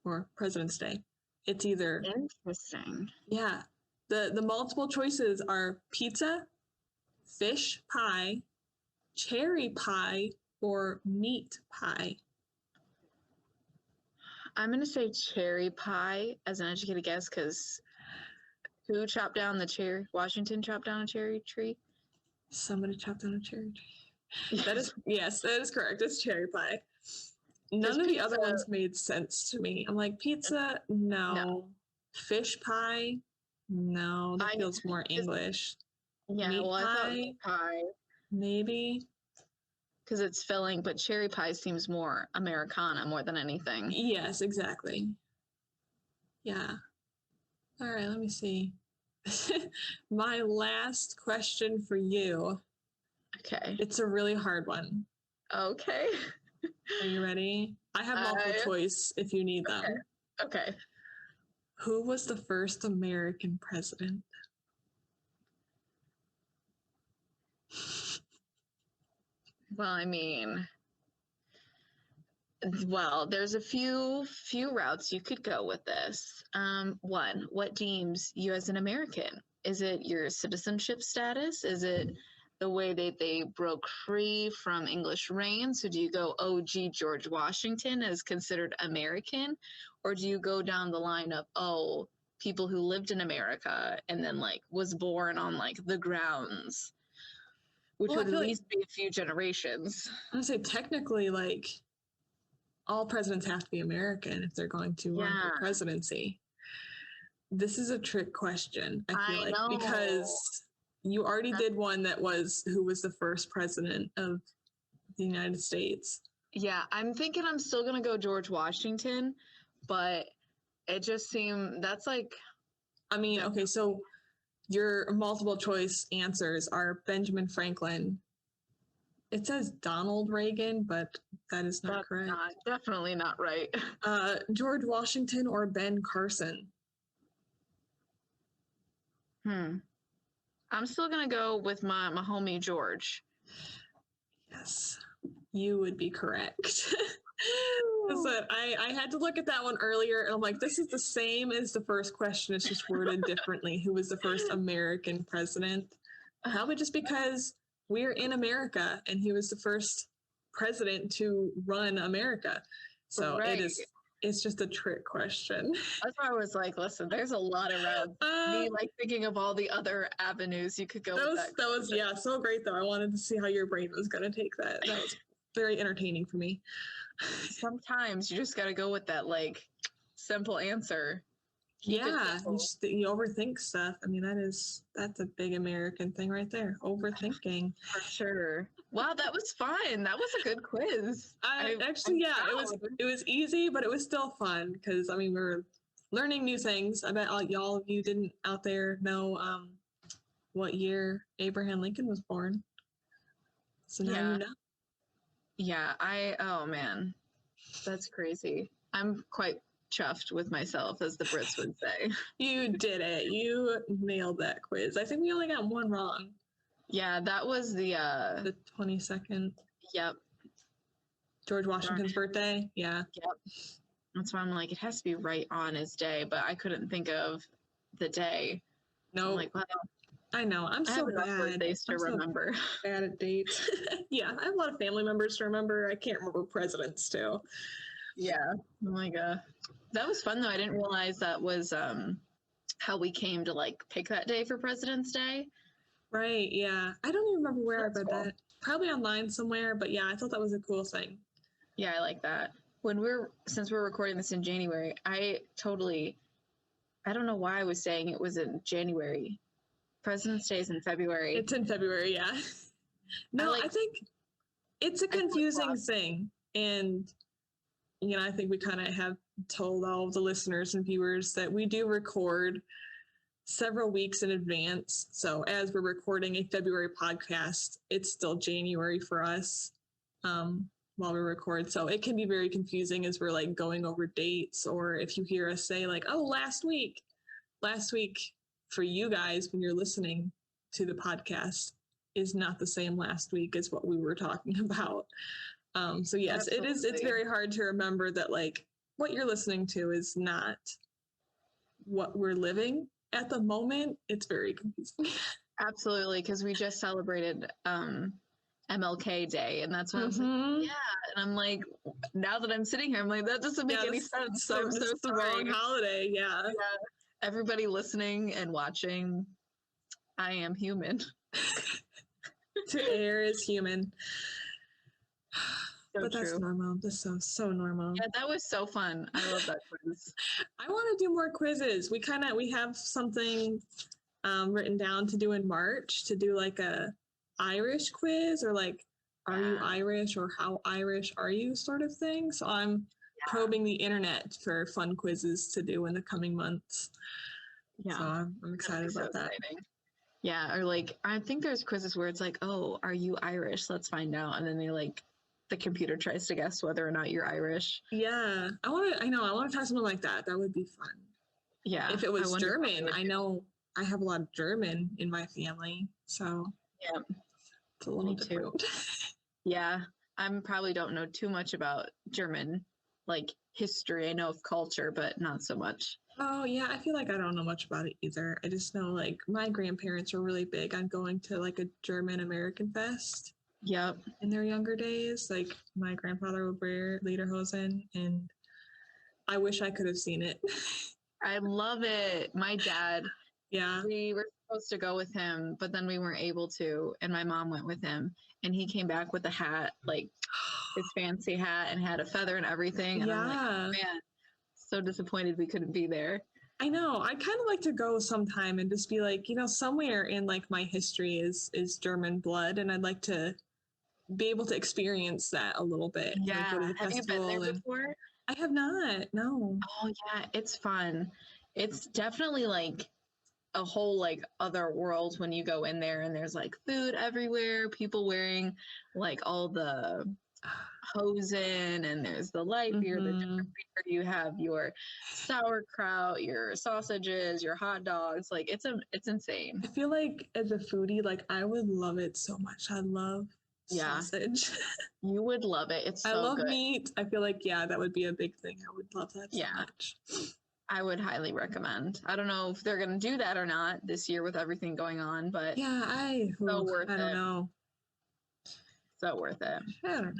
or President's Day? It's either interesting. Yeah. The multiple choices are pizza, fish pie, cherry pie, or meat pie. I'm going to say cherry pie as an educated guess because who chopped down the cherry? Washington chopped down a cherry tree? Somebody chopped down a cherry tree. That is correct. It's cherry pie. None of the other ones made sense to me. I'm like, pizza? No. Fish pie? No. That feels more English. Yeah, meat I pie? thought meat pie. Maybe. Because it's filling, but cherry pie seems more Americana more than anything. Yes, exactly. Yeah. All right, let me see. My last question for you. Okay. It's a really hard one. Okay. Are you ready? I have multiple choice if you need them. Okay. Who was the first American president? Well, I mean, there's a few routes you could go with this. One, what deems you as an American? Is it your citizenship status? Is it the way that they broke free from English reign? So do you go OG George Washington as considered American? Or do you go down the line of, people who lived in America and then like was born on like the grounds, which would at least be a few generations. I would say technically like all presidents have to be American if they're going to run for presidency. This is a trick question, I feel like, because you already did one that was who was the first president of the United States. Yeah, I'm thinking I'm still going to go George Washington, but it just seemed that's like... I mean, okay, so your multiple choice answers are Benjamin Franklin. It says Donald Reagan, but that is not correct. Definitely not right. George Washington or Ben Carson? I'm still going to go with my homie George. Yes, you would be correct. I had to look at that one earlier, and I'm like, this is the same as the first question. It's just worded differently. Who was the first American president? Probably just because we're in America, and he was the first president to run America. So it's just a trick question. That's why I was like, listen, there's a lot of routes. Me like thinking of all the other avenues you could go with that. That was so great though. I wanted to see how your brain was gonna take that. That was very entertaining for me. Sometimes you just gotta go with that like simple answer. You overthink stuff. I mean, that's a big American thing right there. Overthinking. For sure. Wow, that was fun. That was a good quiz. It was easy, but it was still fun because I mean we were learning new things. I bet y'all of you didn't out there know what year Abraham Lincoln was born. So now you know. Yeah, oh man, that's crazy. I'm quite chuffed with myself, as the Brits would say. You did it. You nailed that quiz. I think we only got one wrong. Yeah, that was the 22nd. Yep. George Washington's birthday. Yeah. Yep. That's why I'm like, it has to be right on his day, but I couldn't think of the day. No. I'm like, well, I know. I'm so bad. Birthdays to remember. So bad at dates. Yeah, I have a lot of family members to remember. I can't remember presidents too. Yeah. Oh my god. That was fun though. I didn't realize that was how we came to like pick that day for President's Day. Right, yeah. I don't even remember where I read that. Probably online somewhere, but yeah, I thought that was a cool thing. Yeah, I like that. since we're recording this in January, I don't know why I was saying it was in January. President's Day is in February. It's in February, yeah. No, I think it's a confusing thing. And, I think we kind of have told all of the listeners and viewers that we do record several weeks in advance. So as we're recording a February podcast, it's still January for us while we record. So it can be very confusing as we're like going over dates, or if you hear us say like, oh, last week for you guys when you're listening to the podcast is not the same last week as what we were talking about. So yes, Absolutely. It's very hard to remember that like what you're listening to is not what we're living at the moment. It's very confusing. Absolutely, because we just celebrated MLK Day, and that's what I was like, yeah. And I'm like, now that I'm sitting here, I'm like, that doesn't make any sense. So I'm so sorry. The wrong holiday, yeah. Everybody listening and watching, I am human. To err is human. So but true. That's normal. That's so normal. Yeah, that was so fun. I love that quiz. I want to do more quizzes. We have something written down to do in March, to do like a Irish quiz, or like, are you Irish, or how Irish are you sort of thing. So I'm probing the internet for fun quizzes to do in the coming months. Yeah, so I'm excited about that. Yeah, or like, I think there's quizzes where it's like, oh, are you Irish? Let's find out. And then the computer tries to guess whether or not you're Irish. Yeah, I want to try something like that. That would be fun. Yeah. If it was German, I know I have a lot of German in my family, so yeah, it's a little different. Yeah, I probably don't know too much about German, like history. I know of culture, but not so much. Oh yeah, I feel like I don't know much about it either. I just know like my grandparents were really big on going to like a German American fest. Yep. In their younger days, like my grandfather would wear lederhosen, and I wish I could have seen it. I love it. My dad. Yeah. We were supposed to go with him, but then we weren't able to, and my mom went with him, and he came back with a hat, like his fancy hat, and had a feather and everything. And I'm like, oh, man, so disappointed we couldn't be there. I know. I'd kind of like to go sometime and just be like, somewhere in like my history is German blood, and I'd like to be able to experience that a little bit. Yeah. Like, have you been there before? I have not. No. Oh yeah, it's fun. It's definitely like a whole like other world when you go in there, and there's like food everywhere, people wearing like all the hosen, and there's the light beer, the different beer. You have your sauerkraut, your sausages, your hot dogs. Like it's insane. I feel like as a foodie, like I would love it so much. I love sausage. You would love it. It's so I love good. Meat. I feel like that would be a big thing. I would love that so much. I would highly recommend. I don't know if they're going to do that or not this year with everything going on, but I don't know. So worth it. I don't know.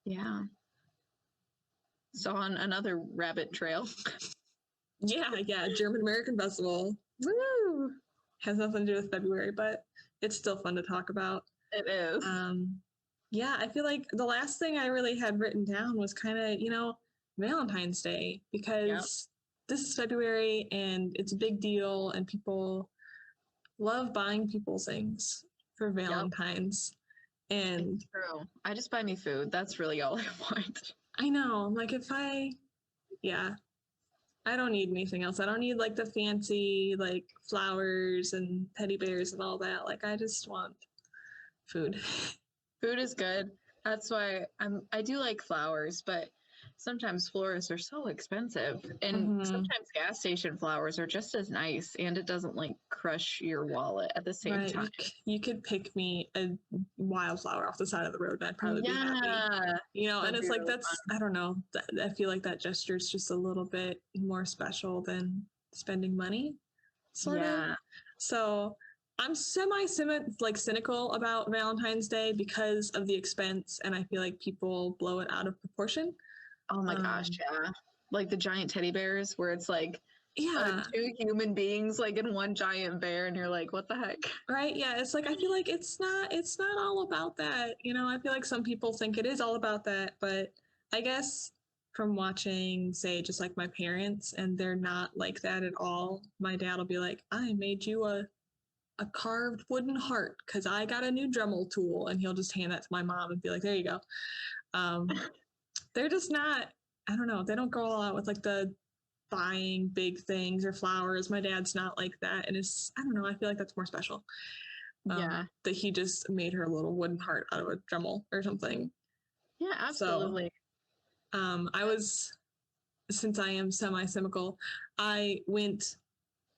Yeah. So on another rabbit trail. Yeah, German American Festival. Woo! Has nothing to do with February, but it's still fun to talk about. It is. I feel like the last thing I really had written down was kind of, Valentine's Day, because this is February and it's a big deal, and people love buying people things for Valentine's. And it's true. I just buy me food. That's really all I want. I know. Like I don't need anything else. I don't need like the fancy like flowers and teddy bears and all that. Like I just want food. Food is good. That's why I do like flowers, but sometimes florists are so expensive, and sometimes gas station flowers are just as nice, and it doesn't like crush your wallet at the same time. You could pick me a wildflower off the side of the road and I'd probably be happy. And it's like, that's fun. I don't know. I feel like that gesture is just a little bit more special than spending money, sort of. So I'm cynical about Valentine's Day because of the expense, and I feel like people blow it out of proportion. Oh my gosh, yeah. Like the giant teddy bears where it's like two human beings like in one giant bear, and you're like, what the heck? Right, yeah. It's like I feel like it's not all about that. I feel like some people think it is all about that, but I guess from watching, say, just like my parents, and they're not like that at all. My dad will be like, I made you a carved wooden heart because I got a new Dremel tool. And he'll just hand that to my mom and be like, there you go. They're just not, I don't know, they don't go all out with like the buying big things or flowers. My dad's not like that. And it's, I don't know, I feel like that's more special. Yeah. That he just made her a little wooden heart out of a Dremel or something. Yeah, absolutely. So, I was, since I am semi-cynical, I went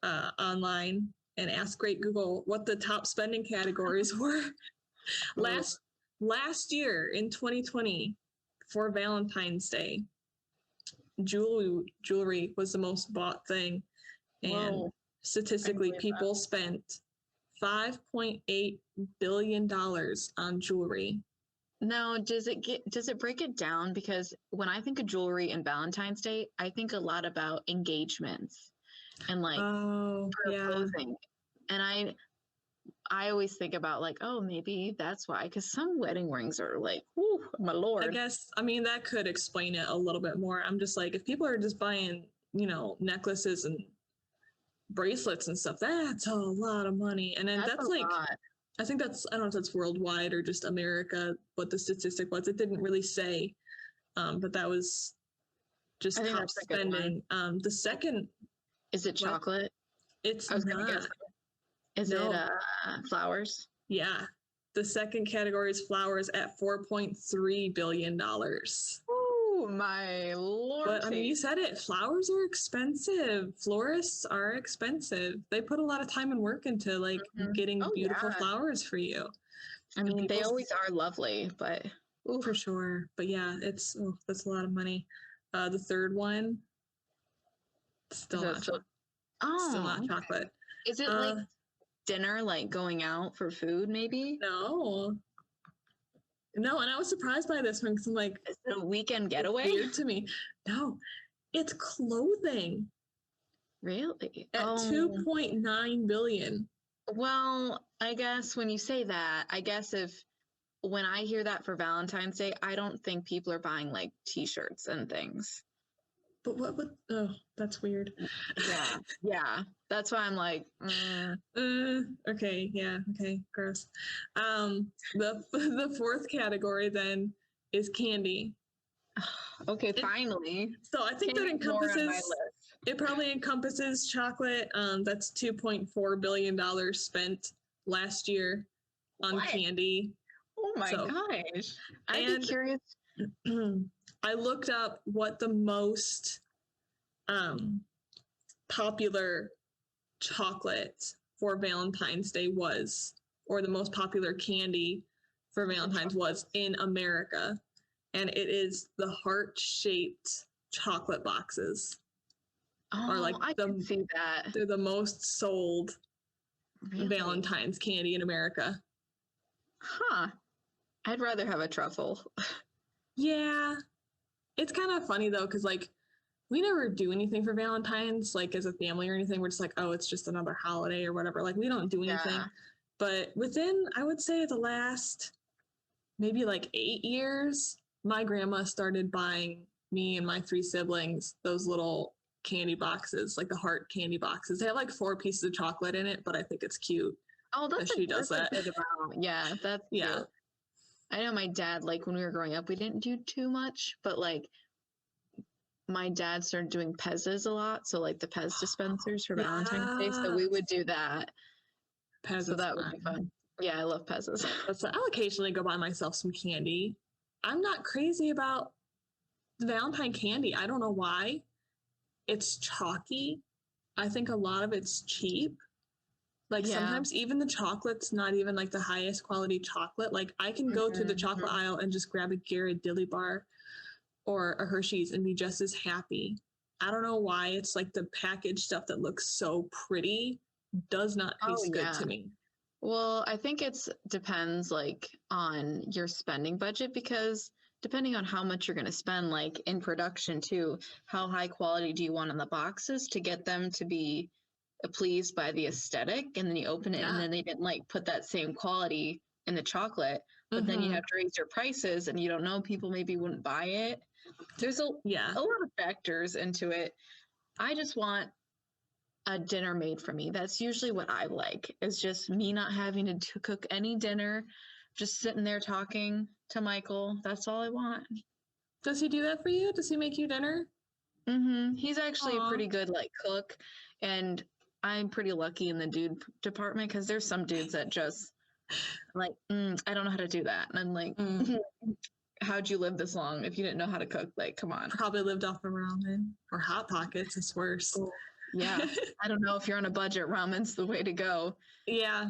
online and asked Great Google what the top spending categories were. Last year in 2020 for Valentine's Day, jewelry was the most bought thing, and statistically people spent $5.8 billion on jewelry. Now, does it break it down? Because when I think of jewelry and Valentine's Day, I think a lot about engagements and like proposing. And I always think about like, oh, maybe that's why, because some wedding rings are like, whoo, my lord. I guess, I mean, that could explain it a little bit more. I'm just like, if people are just buying, necklaces and bracelets and stuff, that's a lot of money. And then that's like, lot. I think that's, I don't know if that's worldwide or just America, what the statistic was. It didn't really say, but that was just top spending. The second. Is it chocolate? It's not. Is it flowers? Yeah. The second category is flowers at $4.3 billion. Oh, my lord. But I mean, you said it. Flowers are expensive. Florists are expensive. They put a lot of time and work into like getting beautiful flowers for you. I mean, they always are lovely, but for sure. But yeah, that's a lot of money. The third one, still not chocolate. Is it like dinner, like going out for food, maybe? No, and I was surprised by this one because I'm like, is it a weekend getaway? Weird to me. No, it's clothing. Really? At $2.9 billion. Well, I guess when you say that, when I hear that for Valentine's Day, I don't think people are buying like t-shirts and things. But what would, that's weird. Yeah. That's why I'm like, okay, yeah, okay, gross. The fourth category then is candy. Okay, finally. So I think that it probably encompasses chocolate. That's $2.4 billion spent last year on candy. Oh my gosh. I'd be curious. I looked up what the most popular chocolate for Valentine's Day was, or the most popular candy for Valentine's was in America. And it is the heart-shaped chocolate boxes. Oh, like I can see that. They're the most sold Valentine's candy in America. Huh. I'd rather have a truffle. Yeah. It's kind of funny though, because like we never do anything for Valentine's, like as a family or anything. We're just like, oh, it's just another holiday or whatever. Like we don't do anything. Yeah. But within, I would say the last maybe like 8 years, my grandma started buying me and my 3 siblings those little candy boxes, like the heart candy boxes. They have like 4 pieces of chocolate in it, but I think it's cute. Oh, that's that she does that. Yeah, that's cute. I know my dad, like when we were growing up, we didn't do too much, but like my dad started doing Pez's a lot. So like the Pez dispensers for Valentine's Day. So we would do that. Pez, so that would be fun. Yeah, I love Pez's. So I'll occasionally go buy myself some candy. I'm not crazy about the Valentine candy. I don't know why. It's chalky. I think a lot of it's cheap. Like sometimes even the chocolate's not even like the highest quality chocolate. Like I can go to the chocolate aisle and just grab a Ghirardelli bar or a Hershey's and be just as happy. I don't know why. It's like the packaged stuff that looks so pretty does not taste good to me. Well, I think it depends like on your spending budget, because depending on how much you're going to spend, like in production too, how high quality do you want on the boxes to get them to be pleased by the aesthetic, and then you open it and then they didn't like put that same quality in the chocolate, but then you have to raise your prices and you don't know, people maybe wouldn't buy it. There's a Yeah. lot of factors into it. I just want a dinner made for me. That's usually what I like. Is just me not having to cook any dinner, just sitting there talking to Michael. That's all I want. Does he do that for you? Does he make you dinner? He's actually Aw. a pretty good like cook, and I'm pretty lucky in the dude department because there's some dudes that just like, I don't know how to do that, and I'm like, how'd you live this long if you didn't know how to cook? Like, come on. Probably lived off of ramen or Hot Pockets. It's worse. Oh, yeah, I don't know if you're on a budget. Ramen's the way to go. Yeah,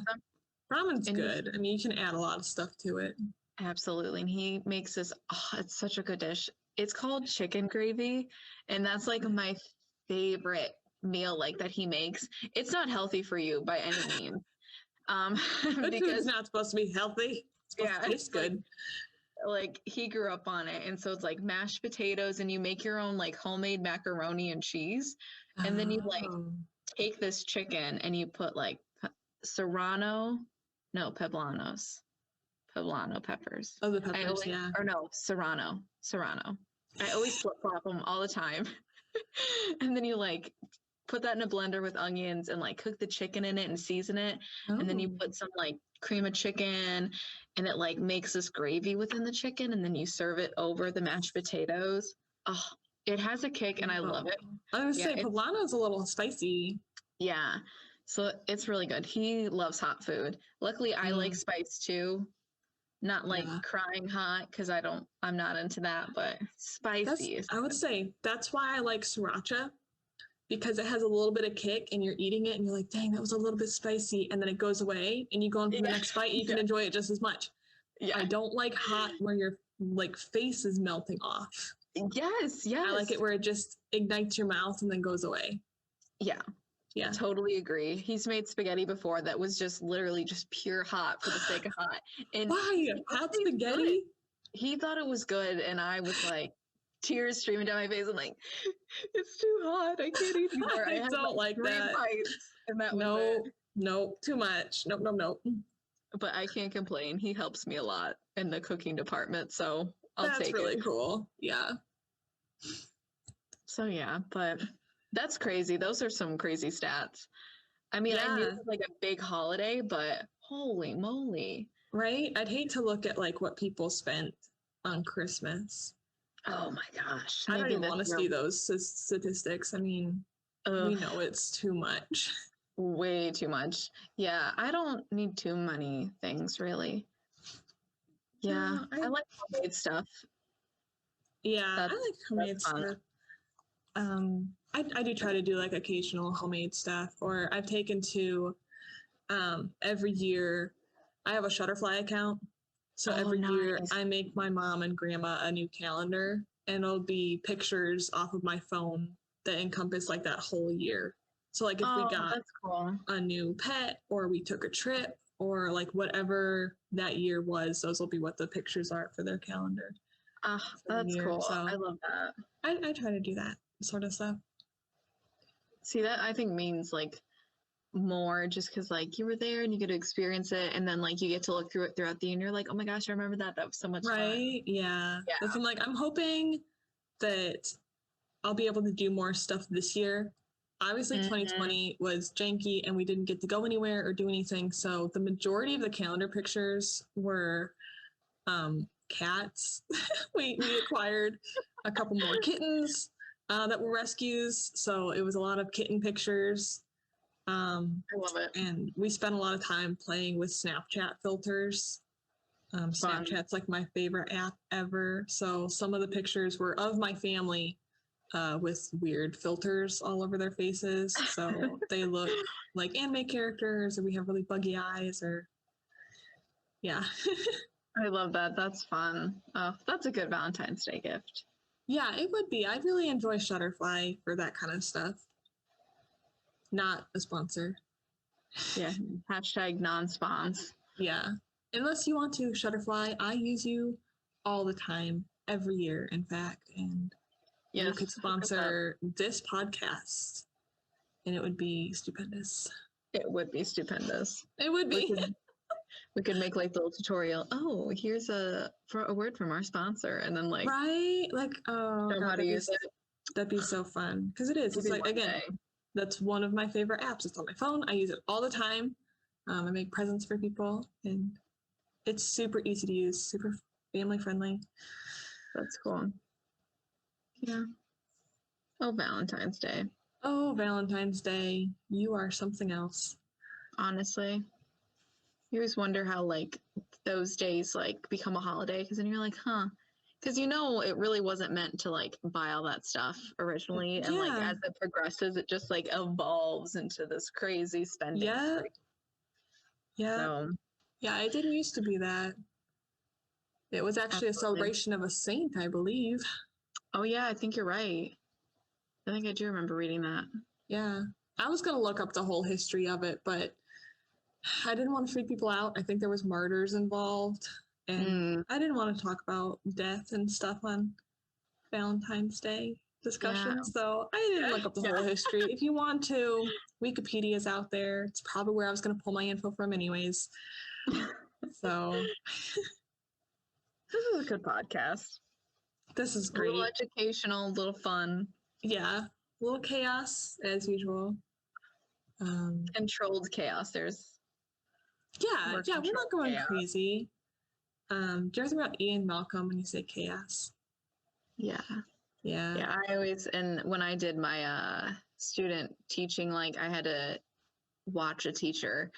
ramen's And good. I mean, you can add a lot of stuff to it. absolutely, and he makes this. Oh, it's such a good dish. It's called chicken gravy, and that's like my favorite meal like that he makes. It's not healthy for you by any means. Good Because food's not supposed to be healthy. It's supposed to taste good. Like he grew up on it, and so it's like mashed potatoes, and you make your own like homemade macaroni and cheese, and then you like take this chicken and you put like serrano, no poblanos, poblano peppers. Oh, the peppers, yeah. Or no, serrano. I always flip flop them all the time, and then you like put that in a blender with onions and like cook the chicken in it and season it, and then you put some like cream of chicken, and it like makes this gravy within the chicken, and then you serve it over the mashed potatoes. Oh, it has a kick, and I love it. I was gonna say poblano's a little spicy. Yeah, so it's really good. He loves hot food. Luckily, I like spice too. Not like crying hot because I'm not into that, but spicy. I would say that's why I like sriracha, because it has a little bit of kick and you're eating it and you're like, dang, that was a little bit spicy. And then it goes away and you go on for the next bite and you can enjoy it just as much. Yeah. I don't like hot where your like face is melting off. Yes. I like it where it just ignites your mouth and then goes away. Yeah. Yeah. Totally agree. He's made spaghetti before that was just literally just pure hot for the sake of hot. And why? Hot spaghetti? He thought it was good, and I was like, tears streaming down my face. I'm like, it's too hot. I can't eat anymore. I don't like that. Bites, and that no, too much. Nope. But I can't complain. He helps me a lot in the cooking department, so I'll take it. That's really cool. Yeah. So yeah, but that's crazy. Those are some crazy stats. I mean, I knew it was like a big holiday, but holy moly. Right? I'd hate to look at like what people spent on Christmas. Oh my gosh. I don't even want to see those statistics. I mean, we know it's too much. Way too much. Yeah, I don't need too many things really. Yeah, I like homemade stuff. Yeah, I like homemade stuff. I do try to do like occasional homemade stuff, or I've taken to every year. I have a Shutterfly account, so every year I make my mom and grandma a new calendar, and it'll be pictures off of my phone that encompass like that whole year. So like if we got a new pet, or we took a trip, or like whatever that year was, those will be what the pictures are for their calendar. That's cool. So I love that. I try to do that sort of stuff. See, that I think means like more, just because like you were there and you get to experience it, and then like you get to look through it throughout the year and you're like, oh my gosh, I remember that. That was so much fun. Yeah. That's, I'm hoping that I'll be able to do more stuff this year. Obviously, 2020 was janky and we didn't get to go anywhere or do anything. So the majority of the calendar pictures were cats. we acquired a couple more kittens that were rescues. So it was a lot of kitten pictures. I love it. And we spent a lot of time playing with Snapchat filters. Snapchat's like my favorite app ever. So some of the pictures were of my family with weird filters all over their faces. So they look like anime characters, or we have really buggy eyes, or I love that. That's fun. Oh, that's a good Valentine's Day gift. Yeah, it would be. I really enjoy Shutterfly for that kind of stuff. Not a sponsor. Yeah. Hashtag non-spons. Yeah. Unless you want to, Shutterfly, I use you all the time, every year, in fact. And you could sponsor this podcast, and it would be stupendous. It would be stupendous. It would be. We could make like the little tutorial. Oh, here's a word from our sponsor, and then like Right? Like, oh show 'em God, how to use it. that'd be so fun. Because it is. It's Maybe like, one again, day. that's one of my favorite apps. It's on my phone. I use it all the time. I make presents for people, and it's super easy to use, super family friendly. That's cool. Yeah. Oh, Valentine's Day. Oh, Valentine's Day. You are something else. Honestly, you always wonder how like those days like become a holiday because then you're like, huh. Because it really wasn't meant to like buy all that stuff originally, and like Yeah. as it progresses, it just like evolves into this crazy spending Yeah. spree. Yeah. So Yeah, it didn't used to be that. It was actually a absolutely. celebration of a saint, I believe. Oh yeah, I think you're right. I think I do remember reading that. Yeah. I was going to look up the whole history of it, but I didn't want to freak people out. I think there was martyrs involved, and I didn't want to talk about death and stuff on Valentine's Day discussions, so I didn't look up the whole history. If you want to, Wikipedia's out there. It's probably where I was going to pull my info from anyways. So this is a good podcast. this is A great. little educational, a little fun. Yeah. A little chaos as usual. Controlled chaos. There's we're not going chaos. crazy. Do you ever think about Ian Malcolm when you say chaos? Yeah. Yeah. I always, and when I did my student teaching, like I had to watch a teacher,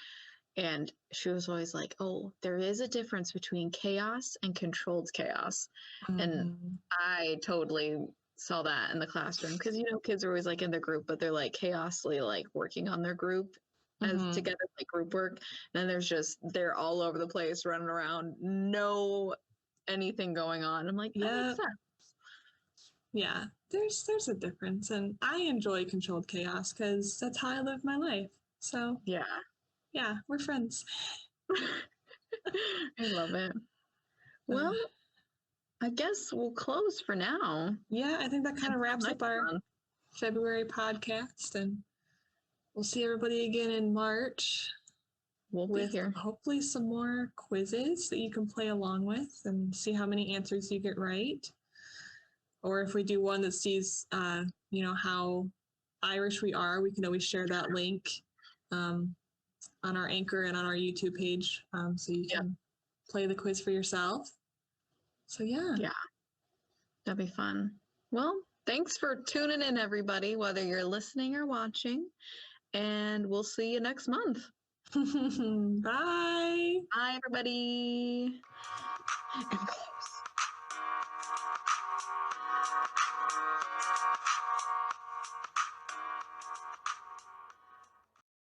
and she was always like, oh, there is a difference between chaos and controlled chaos. And I totally saw that in the classroom because kids are always like in their group, but they're like chaosly like working on their group as together, like group work. And then they're all over the place running around, no anything going on. I'm like, that makes sense. Yeah, there's a difference, and I enjoy controlled chaos because that's how I live my life. So yeah, we're friends. I love it. Well, I guess we'll close for now. Yeah, I think that kind of wraps up our February podcast, and we'll see everybody again in March. We'll be here. Hopefully some more quizzes that you can play along with and see how many answers you get right. Or if we do one that sees, how Irish we are, we can always share that link on our Anchor and on our YouTube page, so you can play the quiz for yourself. So yeah, that'd be fun. Well, thanks for tuning in, everybody, whether you're listening or watching, and we'll see you next month. Bye. Bye, everybody.